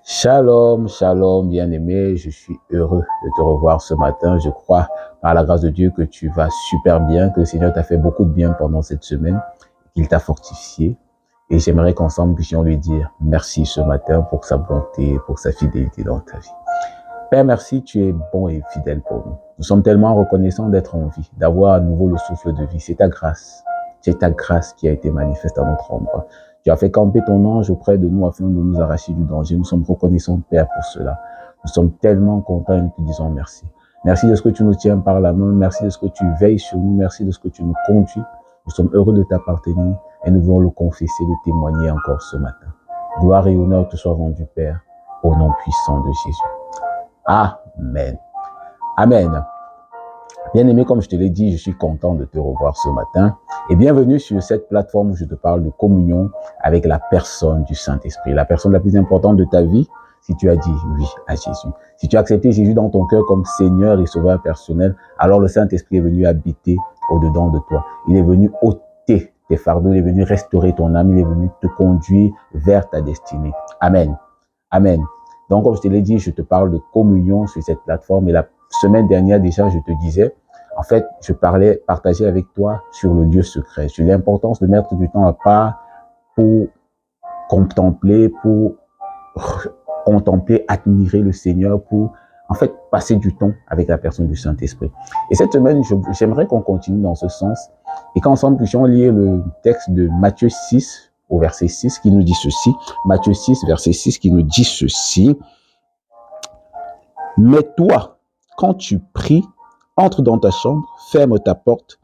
Shalom, shalom, bien-aimé, je suis heureux de te revoir ce matin. Je crois, par la grâce de Dieu, que tu vas super bien, que le Seigneur t'a fait beaucoup de bien pendant cette semaine, qu'il t'a fortifié. Et j'aimerais qu'ensemble puissions lui dire merci ce matin pour sa bonté, pour sa fidélité dans ta vie. Père, merci, tu es bon et fidèle pour nous. Nous sommes tellement reconnaissants d'être en vie, d'avoir à nouveau le souffle de vie. C'est ta grâce. C'est ta grâce qui a été manifeste à notre endroit. Tu as fait camper ton ange auprès de nous afin de nous arracher du danger. Nous sommes reconnaissants, Père, pour cela. Nous sommes tellement contents et nous te disons merci. Merci de ce que tu nous tiens par la main. Merci de ce que tu veilles sur nous. Merci de ce que tu nous conduis. Nous sommes heureux de t'appartenir et nous voulons le confesser, le témoigner encore ce matin. Gloire et honneur te soient rendus, Père, au nom puissant de Jésus. Amen. Amen. Bien-aimé, comme je te l'ai dit, je suis content de te revoir ce matin et bienvenue sur cette plateforme où je te parle de communion avec la personne du Saint-Esprit, la personne la plus importante de ta vie si tu as dit oui à Jésus. Si tu as accepté Jésus dans ton cœur comme Seigneur et Sauveur personnel, alors le Saint-Esprit est venu habiter au-dedans de toi. Il est venu ôter tes fardeaux, il est venu restaurer ton âme, il est venu te conduire vers ta destinée. Amen. Amen. Donc, comme je te l'ai dit, je te parle de communion sur cette plateforme et la semaine dernière déjà, je te disais, en fait, je partageais avec toi sur le lieu secret, sur l'importance de mettre du temps à part pour contempler, admirer le Seigneur, pour en fait passer du temps avec la personne du Saint-Esprit. Et cette semaine, j'aimerais qu'on continue dans ce sens et qu'ensemble puissions lire le texte de Matthieu 6 au verset 6 qui nous dit ceci. Matthieu 6, verset 6 qui nous dit ceci. Mais toi, quand tu pries, entre dans ta chambre, ferme ta porte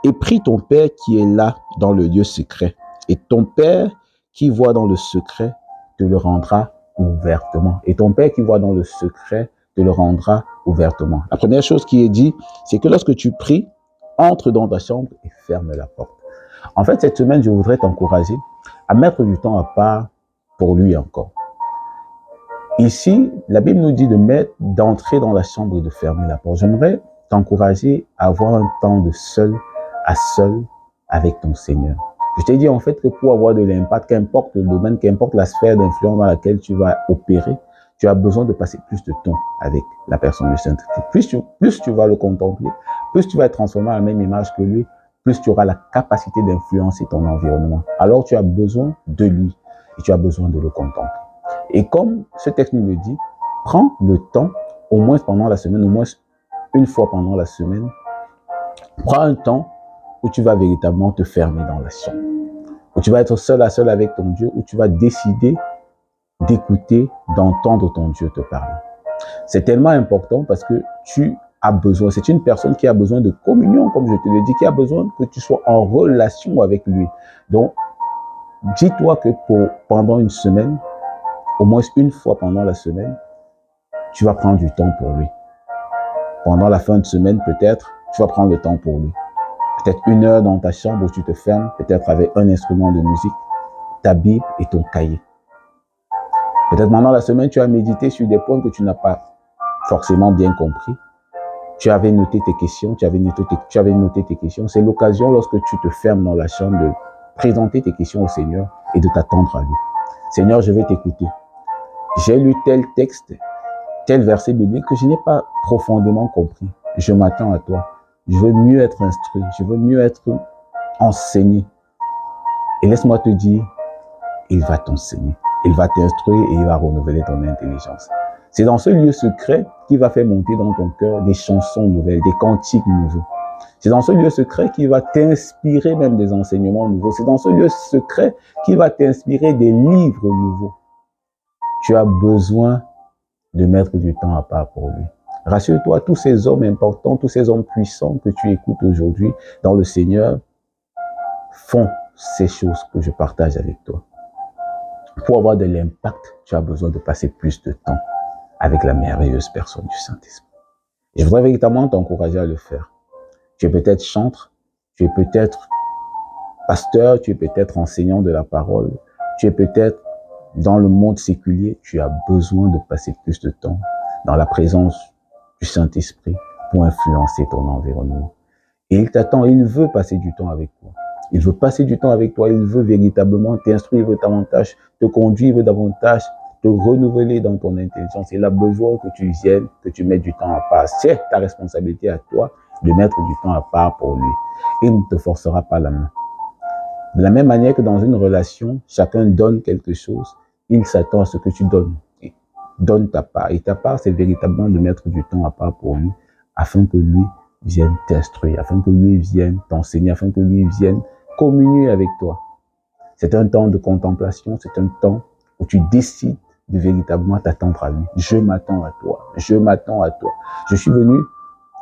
et prie ton Père qui est là dans le lieu secret. Et ton Père qui voit dans le secret te le rendra ouvertement. Et ton Père qui voit dans le secret te le rendra ouvertement. La première chose qui est dit, c'est que lorsque tu pries, entre dans ta chambre et ferme la porte. En fait, cette semaine, je voudrais t'encourager à mettre du temps à part pour lui encore. Ici, la Bible nous dit d'entrer dans la chambre et de fermer la porte. J'aimerais t'encourager à avoir un temps de seul à seul avec ton Seigneur. Je t'ai dit en fait que pour avoir de l'impact, qu'importe le domaine, qu'importe la sphère d'influence dans laquelle tu vas opérer, tu as besoin de passer plus de temps avec la personne du Saint-Esprit. Plus tu vas le contempler, plus tu vas être transformé à la même image que lui, plus tu auras la capacité d'influencer ton environnement. Alors tu as besoin de lui et tu as besoin de le contempler. Et comme ce texte nous le dit, prends le temps, au moins pendant la semaine, au moins une fois pendant la semaine, prends un temps où tu vas véritablement te fermer dans la chambre, où tu vas être seul à seul avec ton Dieu, où tu vas décider d'écouter, d'entendre ton Dieu te parler. C'est tellement important parce que tu as besoin, c'est une personne qui a besoin de communion, comme je te l'ai dit, qui a besoin que tu sois en relation avec lui. Donc, dis-toi que pendant une semaine, au moins une fois pendant la semaine, tu vas prendre du temps pour lui. Pendant la fin de semaine, peut-être, tu vas prendre le temps pour lui. Peut-être 1 heure dans ta chambre où tu te fermes, peut-être avec un instrument de musique, ta Bible et ton cahier. Peut-être pendant la semaine, tu as médité sur des points que tu n'as pas forcément bien compris. Tu avais noté tes questions, tu avais noté tes questions. C'est l'occasion, lorsque tu te fermes dans la chambre, de présenter tes questions au Seigneur et de t'attendre à lui. Seigneur, je vais t'écouter. J'ai lu tel texte, tel verset biblique que je n'ai pas profondément compris. Je m'attends à toi. Je veux mieux être instruit. Je veux mieux être enseigné. Et laisse-moi te dire, il va t'enseigner. Il va t'instruire et il va renouveler ton intelligence. C'est dans ce lieu secret qu'il va faire monter dans ton cœur des chansons nouvelles, des cantiques nouveaux. C'est dans ce lieu secret qu'il va t'inspirer même des enseignements nouveaux. C'est dans ce lieu secret qu'il va t'inspirer des livres nouveaux. Tu as besoin de mettre du temps à part pour lui. Rassure-toi, tous ces hommes importants, tous ces hommes puissants que tu écoutes aujourd'hui dans le Seigneur font ces choses que je partage avec toi. Pour avoir de l'impact, tu as besoin de passer plus de temps avec la merveilleuse personne du Saint-Esprit. Et je voudrais véritablement t'encourager à le faire. Tu es peut-être chantre, tu es peut-être pasteur, tu es peut-être enseignant de la parole, tu es peut-être dans le monde séculier, tu as besoin de passer plus de temps dans la présence du Saint-Esprit pour influencer ton environnement. Et il t'attend, il veut passer du temps avec toi. Il veut passer du temps avec toi, il veut véritablement t'instruire, il veut davantage te conduire, il veut davantage te renouveler dans ton intelligence. Il a besoin que tu viennes, que tu mettes du temps à part. C'est ta responsabilité à toi de mettre du temps à part pour lui. Il ne te forcera pas la main. De la même manière que dans une relation, chacun donne quelque chose, il s'attend à ce que tu donnes. Donne ta part. Et ta part, c'est véritablement de mettre du temps à part pour lui, afin que lui vienne t'instruire, afin que lui vienne t'enseigner, afin que lui vienne communier avec toi. C'est un temps de contemplation, c'est un temps où tu décides de véritablement t'attendre à lui. Je m'attends à toi, je m'attends à toi. Je suis venu,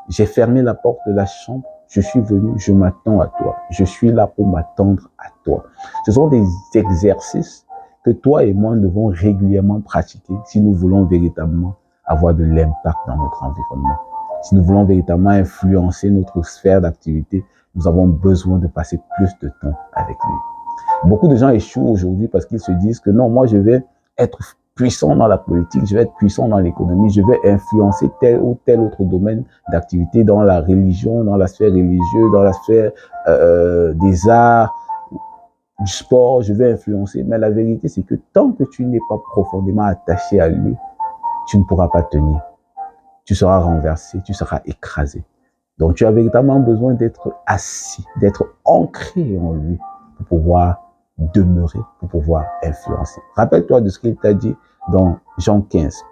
j'ai fermé la porte de la chambre, je suis venu, je m'attends à toi. Je suis là pour m'attendre à toi. Ce sont des exercices que toi et moi devons régulièrement pratiquer si nous voulons véritablement avoir de l'impact dans notre environnement. Si nous voulons véritablement influencer notre sphère d'activité, nous avons besoin de passer plus de temps avec lui. Beaucoup de gens échouent aujourd'hui parce qu'ils se disent que non, moi je vais être puissant dans la politique, je vais être puissant dans l'économie, je vais influencer tel ou tel autre domaine d'activité dans la religion, dans la sphère religieuse, dans la sphère des arts, du sport, je vais influencer. Mais la vérité, c'est que tant que tu n'es pas profondément attaché à lui, tu ne pourras pas tenir. Tu seras renversé, tu seras écrasé. Donc tu as véritablement besoin d'être assis, d'être ancré en lui pour pouvoir demeurer, pour pouvoir influencer. Rappelle-toi de ce qu'il t'a dit dans Jean 15,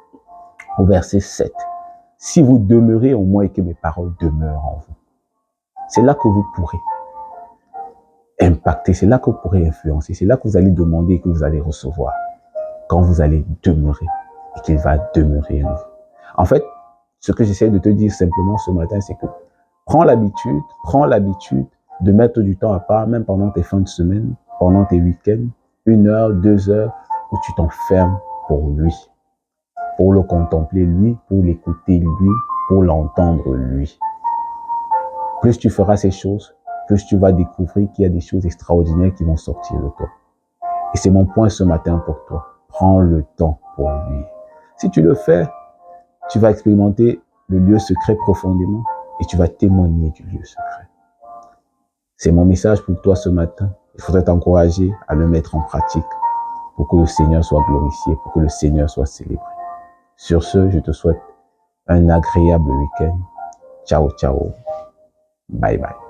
au verset 7. Si vous demeurez en moi et que mes paroles demeurent en vous, c'est là que vous pourrez impacter, c'est là que vous pourrez influencer, c'est là que vous allez demander et que vous allez recevoir quand vous allez demeurer et qu'il va demeurer en vous. En fait, ce que j'essaie de te dire simplement ce matin, c'est que prends l'habitude de mettre du temps à part, même pendant tes fins de semaine, pendant tes week-ends, 1 heure, 2 heures, où tu t'enfermes pour lui, pour le contempler lui, pour l'écouter lui, pour l'entendre lui. Plus tu feras ces choses, plus tu vas découvrir qu'il y a des choses extraordinaires qui vont sortir de toi. Et c'est mon point ce matin pour toi. Prends le temps pour lui. Si tu le fais, tu vas expérimenter le lieu secret profondément et tu vas témoigner du lieu secret. C'est mon message pour toi ce matin. Il faudrait t'encourager à le mettre en pratique pour que le Seigneur soit glorifié, pour que le Seigneur soit célébré. Sur ce, je te souhaite un agréable week-end. Ciao, ciao. Bye bye.